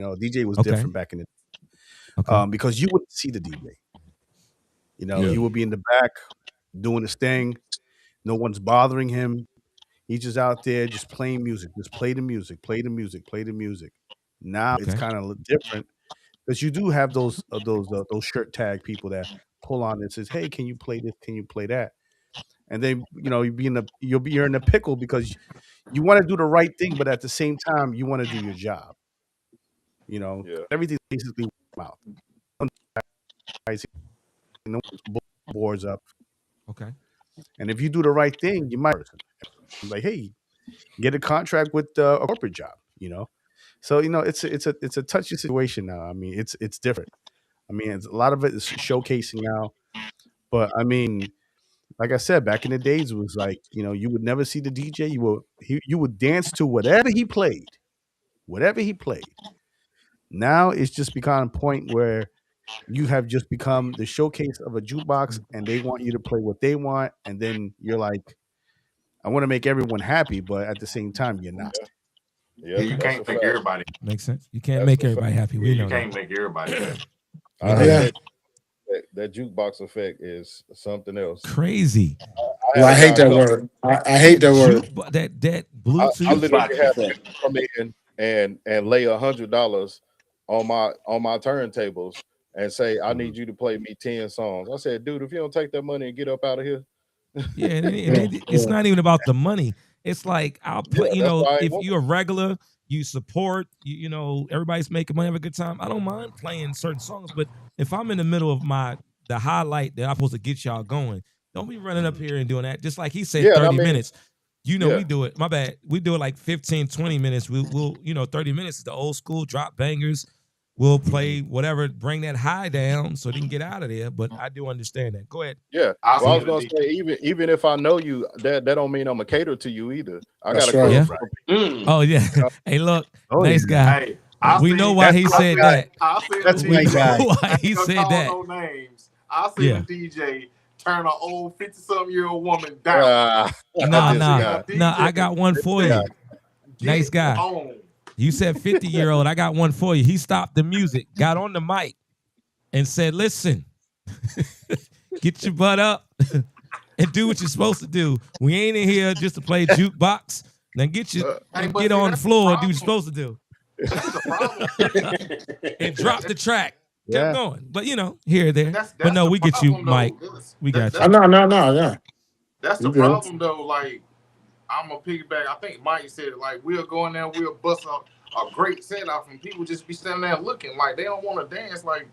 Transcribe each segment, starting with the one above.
DJ was Okay. different back in the Okay. because you wouldn't see the DJ. Yeah. He would be in the back doing his thing. No one's bothering him. He's just out there just playing music. Just play the music, play the music, play the music. Now it's Okay. kind of different because you do have those shirt tag people that pull on and says, "Hey, can you play this? Can you play that?" And then you're in a pickle because you want to do the right thing, but at the same time you want to do your job. Yeah. Everything's basically out. No one's boards up, Okay. and if you do the right thing, you might like, hey, get a contract with a corporate job. So it's a touchy situation now. I mean, it's different. I mean, a lot of it is showcasing now, but I mean, like I said, back in the days, it was like you would never see the DJ. You would dance to whatever he played. Now it's just become a point where you have just become the showcase of a jukebox, and they want you to play what they want, and then you're like, I want to make everyone happy, but at the same time, you're not. Yeah. Yeah, you That's a can't make fact. everybody. Makes sense. You can't That's make a fact. everybody happy. Yeah, We you know that. can't make everybody happy. We I know heard Yeah. that. that jukebox effect is something else. Crazy. I Well, had I a hate guy that come. word. I hate that word. That I Bluetooth. literally Jukebox had effect. people come in and lay $100 on my turntables and say, I Mhm. need you to play me 10 songs. I said, dude, if you don't take that money and get up out of here, Yeah, Yeah, it's yeah. not even about the money. It's like I'll yeah, play. that's why I ain't If want you're a regular, you support. Everybody's making money, have a good time. I don't mind playing certain songs, but if I'm in the middle of the highlight that I'm supposed to get y'all going, don't be running up here and doing that. Just like he said, yeah, and I 30 mean, minutes. yeah, We do it. My bad. We do it like 15, 20 minutes. We'll 30 minutes is the old school drop bangers. We'll hmm play whatever, bring that high down so they can get out of there. But I do understand that. Go ahead. yeah. I'll Well, I see was you the gonna DJ. say, even if I know you, that don't mean I'm gonna cater to you either. I got That's a right. club Yeah. full of Oh yeah. people. Hey, look, Oh nice yeah, guy. Hey, I We know seen why that's he my said guy. that. I seen a That's We my know guy. DJ. why I he ain't gonna said call that. no names. I seen a Yeah. DJ turn an old 50-something-year-old woman down. Ah, Nah, I this nah, seen a guy, nah. I DJ got one this for guy. you. say, Nice "Get guy. on." You said 50-year-old. I got one for you. He stopped the music, got on the mic, and said, "Listen, get your butt up and do what you're supposed to do. We ain't in here just to play jukebox. Now Hey, but get see, on the that's the floor and do what you're problem. supposed to do." That's the problem. And drop the track. Kept Yeah, going. But here or there. But That's no, the we get you, problem Mike. though. We That, got that's you. No, no, no, yeah. that's You the good. problem though. Like I'm a piggyback. I think Mike said it. Like we'll go in there, we'll bust a great set off, and people just be standing there looking like they don't want to dance. Like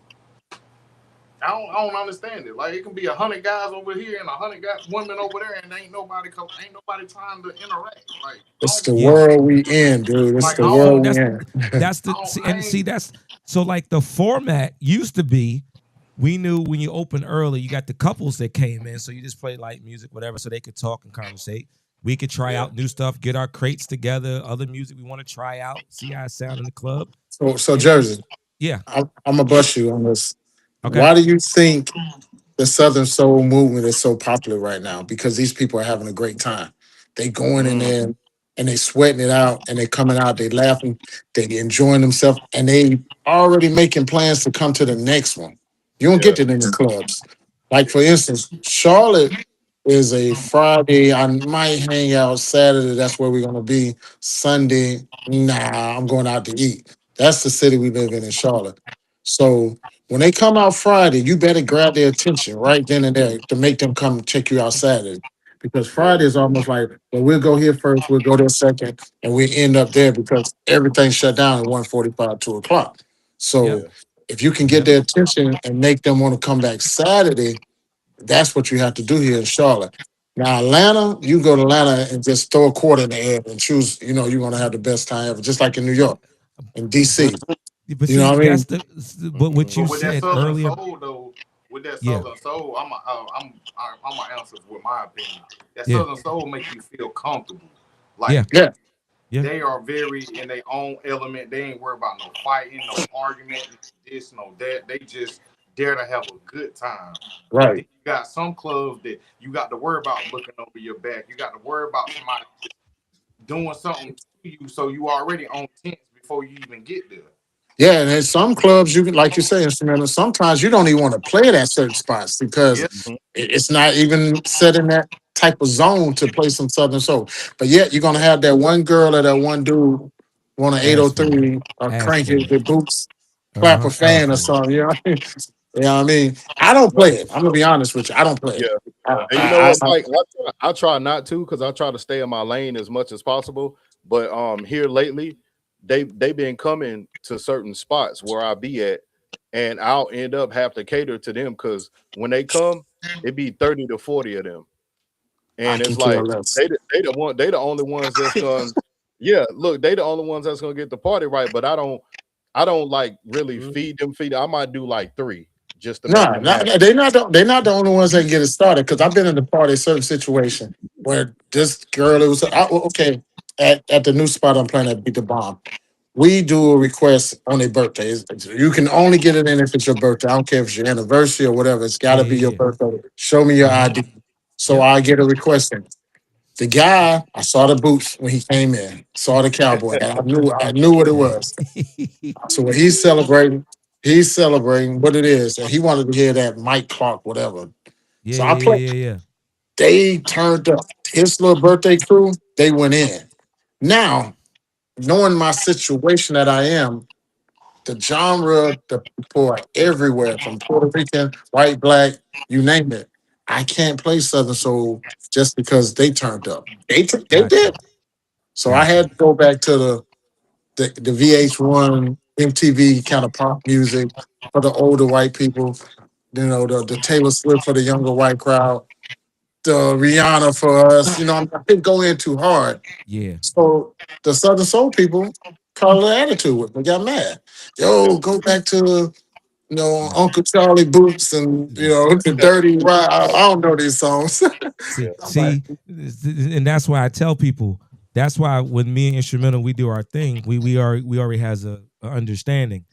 I don't understand it. Like it can be 100 guys over here and 100 guys, women over there, and ain't nobody trying to interact. Like I It's don't the get Yeah. world we in, dude. It's like the I So world don't we that's in. that's I the don't see, I and see ain't that's so like the format used to be we knew when you open early, you got the couples that came in, so you just play light music, whatever, so they could talk and conversate. We could try yeah. out new stuff, get our crates together, other music we want to try out, see how it sound in the club. So And Jersey, yeah, I'm gonna bust you on this. okay. Why do you think the Southern Soul movement is so popular right now? Because these people are having a great time. They going in Mm, there and they sweating it out, and they coming out, they laughing, they enjoying themselves, and they already making plans to come to the next one. You don't yeah, get that in the clubs. Like Yeah. for instance, Charlotte is a Friday. I might hang out Saturday. That's where we're gonna be. Sunday, nah, I'm going out to eat. That's the city we live in Charlotte. So when they come out Friday, you better grab their attention right then and there to make them come check you out Saturday. Because yeah, Friday is almost like, well, we'll go here first, we'll go there second, and we end up there because everything shut down at 1:45, 2 o'clock. Yep. So yeah. if you can get Yep. their attention and make them want to come back Saturday, that's what you have to do here in Charlotte. Now, Atlanta, you go to Atlanta and just throw a quarter in the air and choose, you're going to have the best time ever, just like in New York and But DC. but You see, know what I that's mean? but what Mm-hmm. you But with that said Southern earlier. soul though, with that Yeah. Southern soul, I'm gonna answer with my opinion. That Yeah. Southern soul make you feel comfortable. Like Yeah. Yeah. Yeah. they are very in their own element. They ain't worried about no fighting, no argument, no this, no that. They just dare to have a good time. But Right. then you got some clubs that you got to worry about looking over your back. You got to worry about somebody doing something to you, so you already on tense before you even get there. Yeah, and in some clubs, you can, like you say, instrumental. Sometimes you don't even want to play it at certain spots because Yeah. Mhm. it's not even set in that type of zone to play some Southern Soul. But yet you're gonna have that one girl or that one dude want an Ask for it. 803 or Ask crank for it it. with boots, clap a Ask fan or for it. something. You know, you know what I mean? I don't play it. I'm gonna be honest with you. I don't play Yeah. it. I, And you know I, what, I, Mike? I try not to because I try to stay in my lane as much as possible. But here lately, they been coming to certain spots where I be at, and I'll end up have to cater to them because when they come, it be 30 to 40 of them. I And can it's care like less. they the only ones that's going yeah, look, they the only ones that's gonna get the party right, but I don't like really feed them. I might do like three just to make Nah, them happy. they're not the only ones that can get it started. Because I've been in the party certain situation where this girl, it was okay at the new spot I'm playing at Beat the Bomb. We do a request on their birthday. You can only get it in if it's your birthday. I don't care if it's your anniversary or whatever. It's got Yeah, to be your yeah, birthday. Show me your yeah. ID. So Yep. I get a request in. The guy, I saw the boots when he came in. Saw the cowboy hat. I knew what it was. So when he's celebrating what it is, and he wanted to hear that Mike Clark, whatever. Yeah, So I yeah, played. yeah, yeah, They turned up. His little birthday crew, they went in. Now, knowing my situation that I am, the genre, the people are everywhere from Puerto Rican, white, black, you name it. I can't play Southern Soul just because they turned up. They Got you. did. So I Got you. had to go back to the VH1, MTV kind of pop music for the older white people. You know, the Taylor Swift for the younger white crowd, the Rihanna for us. You know, I didn't go in too hard. Yeah. So the Southern Soul people caught an attitude with me, got mad. Yo, go back to Uncle Charlie Boots and This- the Dirty Ride. I don't know these songs. See, I'm like, see, and that's why I tell people. That's why when me and Instrumental we do our thing, we already has a understanding.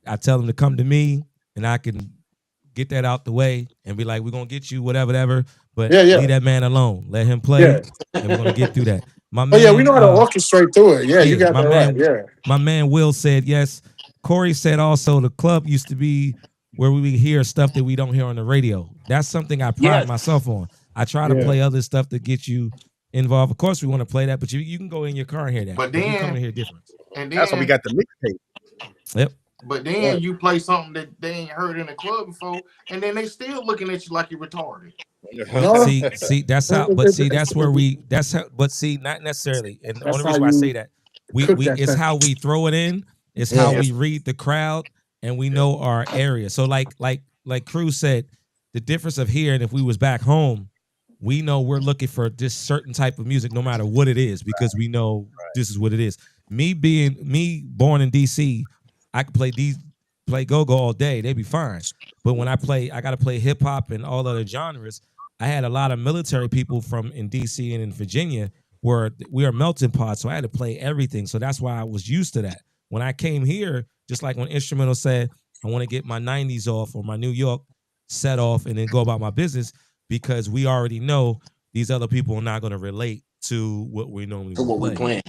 I tell them to come to me, and I can get that out the way and be like, we're gonna get you whatever, whatever. But yeah, yeah, leave that man alone. Let him play, yeah. and we're gonna get through that. My Oh yeah, we man, know how to orchestrate through it. Yeah, you yeah, got that right. Yeah, my man Will said yes. Corey said also the club used to be where we would hear stuff that we don't hear on the radio. That's something I pride Yes. myself on. I try to yeah. play other stuff to get you involved. Of course, we want to play that, but you can go in your car and hear that. But You come then to hear different. and That's why we then got the mixtape. Yep. but then you play something that they ain't heard in the club before, and then they still looking at you like you're retarded. But No, see, that's how. But see, that's where we. That's how. But see, not necessarily. And the that's only how reason why I say you that cook we that it's thing. how we throw it in. It's how Yeah, we read the crowd, and we know our area. So like Cruz said, the difference of here and if we was back home, we know we're looking for this certain type of music, no matter what it is, because we know this is what it is. Me born in DC, I could play go-go all day. They'd be fine. But when I gotta play hip hop and all other genres. I had a lot of military people from in DC and in Virginia where we are melting pots. So I had to play everything. So that's why I was used to that. When I came here, just like when Instrumental said, I want to get my 90s off or my New York set off and then go about my business because we already know these other people are not going to relate to what we normally To would what we play. playing.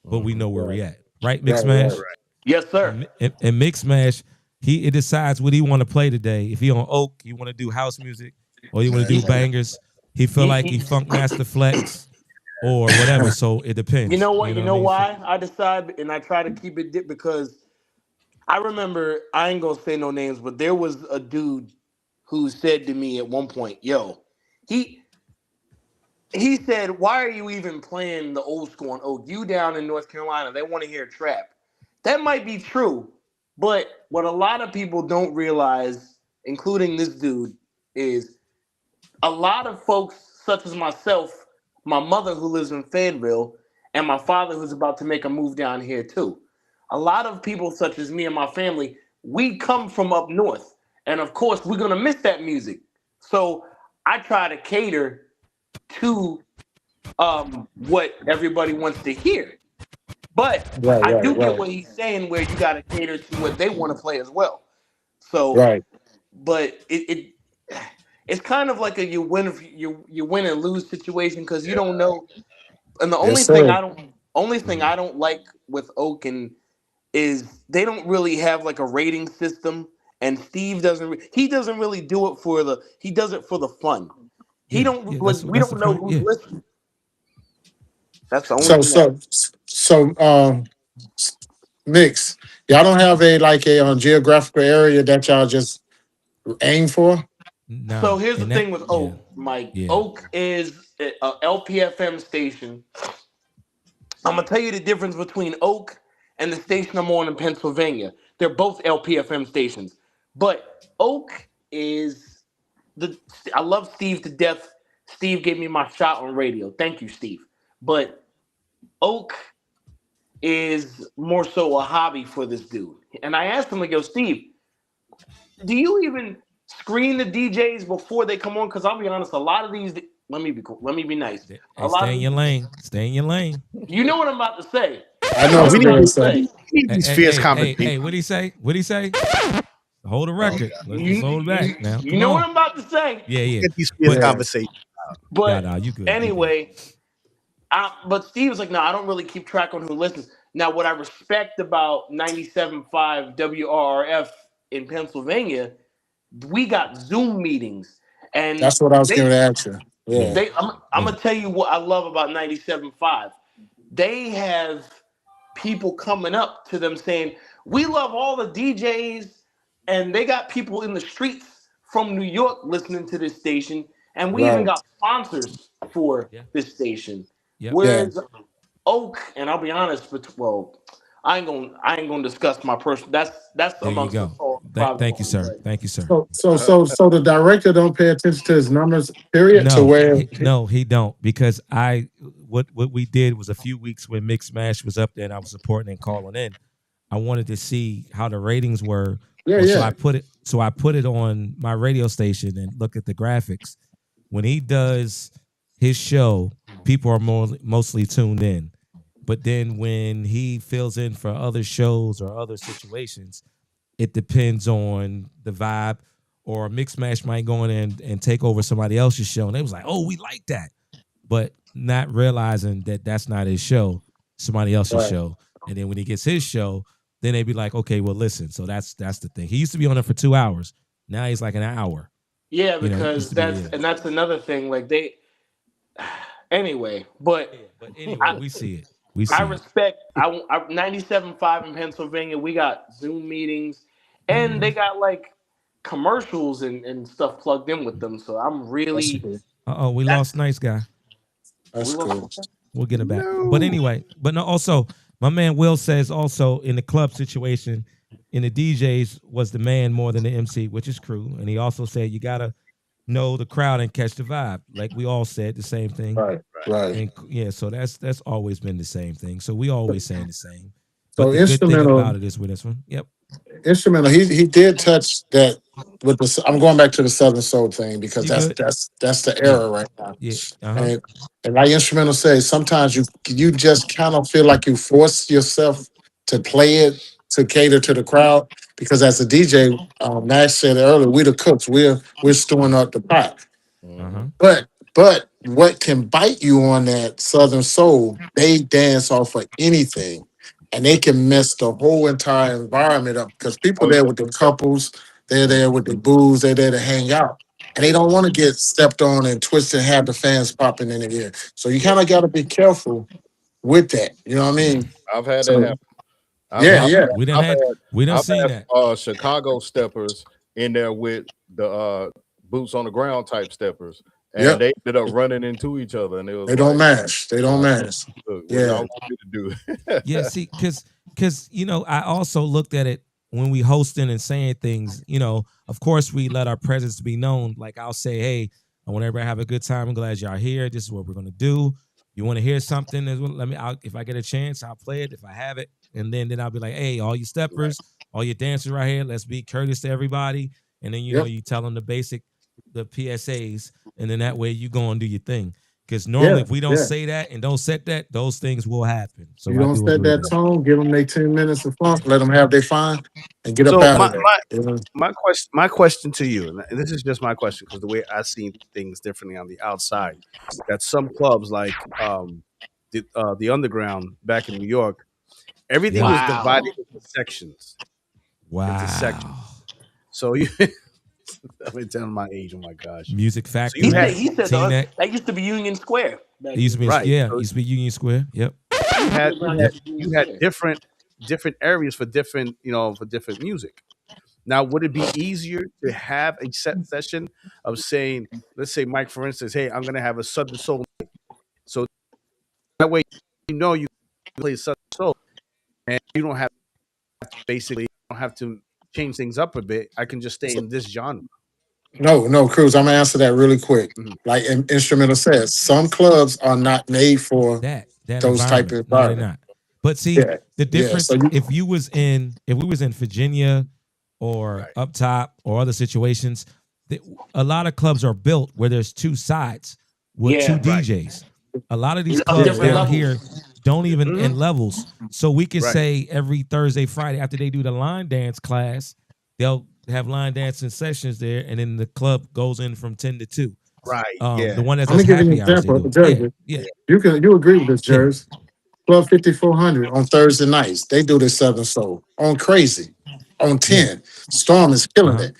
But we know where right, we at. Right, Mix right, Smash? right. Yes, sir. And Mix Smash, he decides what he want to play today. If he on Oak, he want to do house music or you want to do bangers. He feel like he Funk Master Flex or whatever. So it depends. You know what? You what I know mean? why I decide and I try to keep it because I remember I ain't gonna say no names, but there was a dude who said to me at one point, "Yo, he he said, why are you even playing the old school on Oak? You down in North Carolina, they want to hear trap." That might be true, but what a lot of people don't realize, including this dude, is a lot of folks, such as myself, my mother who lives in Fayetteville, and my father who's about to make a move down here too. A lot of people, such as me and my family, we come from up north, and of course, we're gonna miss that music. So I try to cater to what everybody wants to hear. But Right, I right, do get right, what he's saying, where you got to cater to what they want to play as well. So, right. but it's kind of like a you win and lose situation because you don't know. And the Yes, sir. only thing I don't like with Oak and is they don't really have like a rating system, and Steve doesn't. He doesn't really do it for the. He does it for the fun. He don't. Like, we that's don't the know point. who's Yeah. listening. That's the only So thing. mix. Y'all don't have a geographical area that y'all just aim for? No. So here's the and thing that- with Oak, Mike. Yeah. Oak is a LPFM station. I'm gonna tell you the difference between Oak and the station I'm on in Pennsylvania. They're both LPFM stations, but Oak is the. I love Steve to death. Steve gave me my shot on radio. Thank you, Steve. But Oak is more so a hobby for this dude. And I asked him, like, yo, Steve, do you even screen the DJs before they come on? Because I'll be honest, a lot of these. Let me be nice. Hey, A lot stay of in your lane. Stay in your lane. you know what I'm about to say. I know we what need, you're I'm gonna about to say. say. we need these fierce conversations. Hey, what'd he say? What'd he say? Hold the record. Let's just hold it back now. You Come know on. what I'm about to say. Yeah. Get these fierce Yeah. conversations. But Nah, you good. anyway, but Steve was like, no, I don't really keep track on who listens. Now, what I respect about 97.5 WRRF in Pennsylvania, we got Zoom meetings. And That's what I was they, going to ask you. Yeah. I'm going to tell you what I love about 97.5. They have people coming up to them saying, we love all the DJs, and they got people in the streets from New York listening to this station, and we even Right. got sponsors for Yeah. this station. Yep. Whereas Oak, and I'll be honest, but I ain't gonna discuss my personal. That's There you amongst go. us all. Thank you, sir. Thank you, sir. So the director don't pay attention to his numbers, period. To where he don't, because what we did was a few weeks when Mix Mash was up there and I was supporting and calling in. I wanted to see how the ratings were. So I put it on my radio station and look at the graphics. When he does his show, people are mostly tuned in. But then when he fills in for other shows or other situations, it depends on the vibe. Or Mix Mash might go in and take over somebody else's show. And they was like, oh, we like that. But not realizing that that's not his show, somebody else's Right. show. And then when he gets his show, then they be like, okay, well, listen. So that's the thing. He used to be on it for 2 hours. Now he's like an hour. Yeah, You know, because used to be, and that's another thing. Like they, anyway, but anyway, we see it. We see I it. respect. I 97.5 in Pennsylvania. We got Zoom meetings, and they got like commercials and stuff plugged in with them. So I'm really. We lost Nice Guy. That's cool. We'll get it back. But anyway, also, my man Will says also in the club situation, in the DJs was the man more than the MC, which is true. And he also said you gotta know the crowd and catch the vibe. Like we all said the same thing. Right. And yeah, so that's always been the same thing. So we always saying the same. So But the good thing instrumental- about it is with this one. Yep. Instrumental. He did touch that with the. I'm going back to the Southern Soul thing because You that's good? the era right now. Yeah. And like Instrumental says, sometimes you just kind of feel like you force yourself to play it to cater to the crowd because as a DJ, Nash said earlier, we the cooks. We're stewing up the pot. But what can bite you on that Southern Soul? They dance off of anything. And they can mess the whole entire environment up because people there with the couples, they're there with the booze, they're there to hang out. And they don't want to get stepped on and twisted and have the fans popping in the ear. So you kind of got to be careful with that. You know what I mean? I've had So- that happen. We done seen that. Chicago steppers in there with the boots on the ground type steppers. And they ended up running into each other, and it was They don't match. They don't match. Look, what Yeah. y'all want me to do? Yeah, see, because I also looked at it when we hosting and saying things. Of course we let our presence be known. Like I'll say, hey, I want everybody to have a good time. I'm glad y'all here. This is what we're gonna do. You want to hear something? If I get a chance, I'll play it. If I have it, and then I'll be like, hey, all you steppers, all your dancers right here, let's be courteous to everybody. And then you tell them the PSAs, and then that way you go and do your thing. Because normally, if we don't say that and don't set that, those things will happen. So you don't set that tone, give them their 10 minutes of fun, let them have their fun, and get up out of there. My question to you, and this is just my question because the way I see things differently on the outside, that some clubs like the Underground back in New York, Everything Yeah. was Wow. divided into sections. Wow. So you, I've been telling my age. Oh my gosh. Music Factory. He had- said T-Neck. that used to be Union Square. It used to be Right. yeah, So- it used to be Union Square. Yep. You had different areas for different music. Now, would it be easier to have a set session of saying, let's say Mike, for instance, hey, I'm gonna have a Southern Soul night. So that way you can play Southern Soul and you don't have to change things up a bit. I can just stay in this genre. No, Cruz. I'm gonna answer that really quick. Mhm. Like Instrumental says, some clubs are not made for. That Those type of environment. No, they're environment. not. But see, Yeah, the difference so if we was in Virginia or Right. up top or other situations, a lot of clubs are built where there's two sides with Yeah, two right. DJs. A lot of these Of clubs different down levels. here don't even Mhm. in levels. So we can Right. say every Thursday, Friday after they do the line dance class, they'll have line dancing sessions there, and then the club goes in from 10 to 2. Right. The one that I'm does gonna give you happy an hours, they example. do. Jersey. Yeah. You agree with this, Yeah. Jersey? Club 5400 on Thursday nights. They do this Southern Soul on Crazy on 10. Storm is killing Uh-huh. it.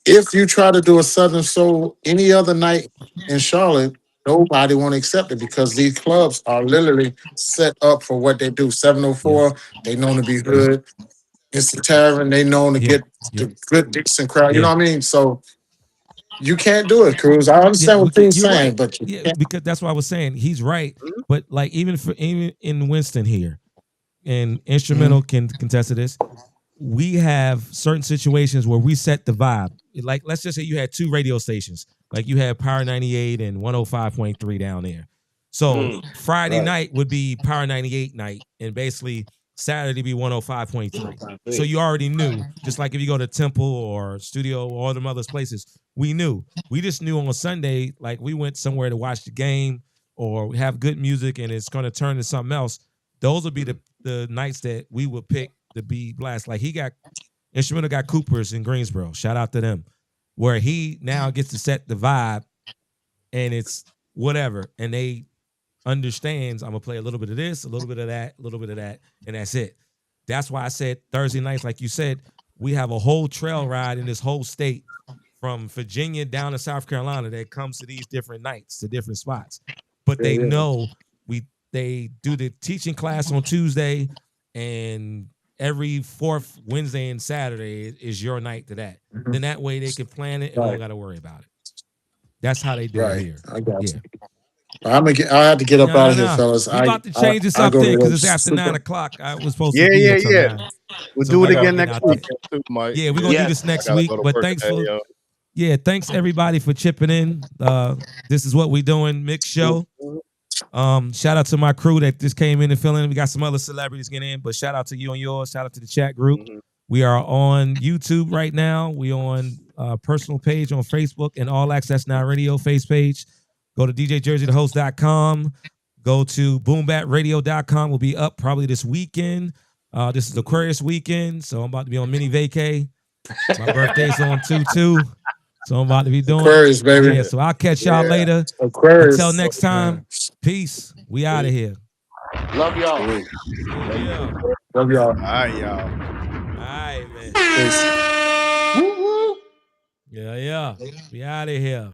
If you try to do a Southern Soul any other night in Charlotte, nobody won't accept it because these clubs are literally set up for what they do. 704, they known to be hood. It's the tavern, they known to Yeah. get Yeah. the good Dixon crowd. You Yeah. know what I mean? So you can't do it, Cruz. I understand what because Pete's you're saying, right. but you Yeah, can't. because that's what I was saying. He's right. Mhm. But like even in Winston here, and Instrumental can contest to this, we have certain situations where we set the vibe. Like let's just say you had two radio stations, like you had Power 98 and 105.3 down there. So Friday Right. night would be Power 98 night, and basically Saturday be 105.3. So you already knew, just like if you go to Temple or Studio or all them other places, we knew. We just knew on Sunday, like we went somewhere to watch the game or have good music and it's going to turn to something else. Those would be the nights that we would pick to be blast. Like Instrumental got Cooper's in Greensboro. Shout out to them. Where he now gets to set the vibe and it's whatever. And they understands I'm gonna play a little bit of this, a little bit of that, a little bit of that, and that's it. That's why I said Thursday nights, like you said, we have a whole trail ride in this whole state from Virginia down to South Carolina that comes to these different nights, to different spots. But they know they do the teaching class on Tuesday, and every fourth Wednesday and Saturday is your night to that. Mhm. Then that way they can plan it and we Right. don't got to worry about it. That's how they do it Right. here. I got Yeah. you. I have to get up out of here, fellas. We about to change this I up go to then because work. it's after 9 o'clock. I was supposed Yeah, to be yeah, here till yeah. 9. We'll So do I it gotta again get next out week. there. Too, Mike. Yeah, we're gonna do this I next gotta week. go to But work thanks today, for thanks everybody for chipping in. This is what we doing, mix show. Shout out to my crew that just came in and fill in. We got some other celebrities getting in, but shout out to you and yours. Shout out to the chat group. Mhm. We are on YouTube right now. We on personal page on Facebook and All Access Now Radio face page. Go to djjerseythehost.com. Go to boombatradio.com. We'll be up probably this weekend. This is Aquarius weekend, so I'm about to be on mini vacay. My birthday's on 2/2, so I'm about to be doing Aquarius, baby. Yeah, so I'll catch y'all Yeah. later. Aquarius. Until next time, peace. We out of here. Love y'all. Yeah. Love y'all. All right, y'all. All right, man. Peace. Woo woo. Yeah. We out of here.